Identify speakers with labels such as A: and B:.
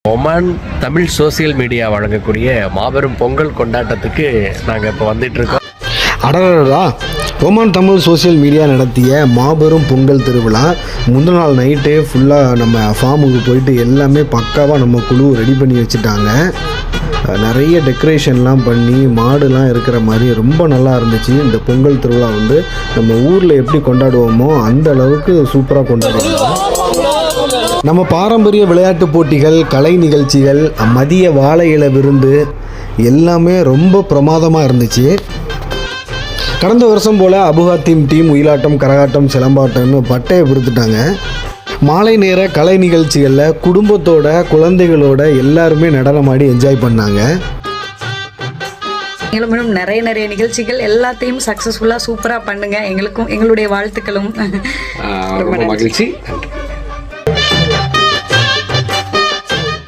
A: Oman Tamil social media வழங்கக்கூடிய மாபெரும் பொங்கல் கொண்டாட்டத்துக்கு நாங்கள் இப்போ வந்துட்டு இருக்கோம்.
B: அடடா, ஒமான் தமிழ் சோசியல் மீடியா நடத்திய மாபெரும் பொங்கல் திருவிழா முந்தின நாள் நைட்டே ஃபுல்லாக நம்ம ஃபார்முக்கு போயிட்டு எல்லாமே பக்காவாக நம்ம குழு ரெடி பண்ணி வச்சுட்டாங்க. நிறைய டெக்கரேஷன்லாம் பண்ணி மாடுலாம் இருக்கிற மாதிரி ரொம்ப நல்லா இருந்துச்சு. இந்த பொங்கல் திருவிழா வந்து நம்ம ஊரில் எப்படி கொண்டாடுவோமோ அந்த அளவுக்கு சூப்பராக கொண்டாடுவோம். நம்ம பாரம்பரிய விளையாட்டு போட்டிகள், கலை நிகழ்ச்சிகள், மதிய வாழை இலை விருந்து எல்லாமே ரொம்ப பிரமாதமாக இருந்துச்சு. கடந்த வருஷம் போல் அபுஹாத்தீம் டீம் ஒயிலாட்டம், கரகாட்டம், சிலம்பாட்டம்னு பட்டையை பிடித்துட்டாங்க. மாலை நேர கலை நிகழ்ச்சிகளில் குடும்பத்தோட குழந்தைகளோட எல்லாருமே நடனமாடி என்ஜாய் பண்ணாங்க.
C: மேலும் நிறைய நிகழ்ச்சிகள் எல்லாத்தையும் சக்ஸஸ்ஃபுல்லாக சூப்பராக பண்ணுங்க. எங்களுடைய வாழ்த்துக்களும்.
A: ரொம்ப மகிழ்ச்சி.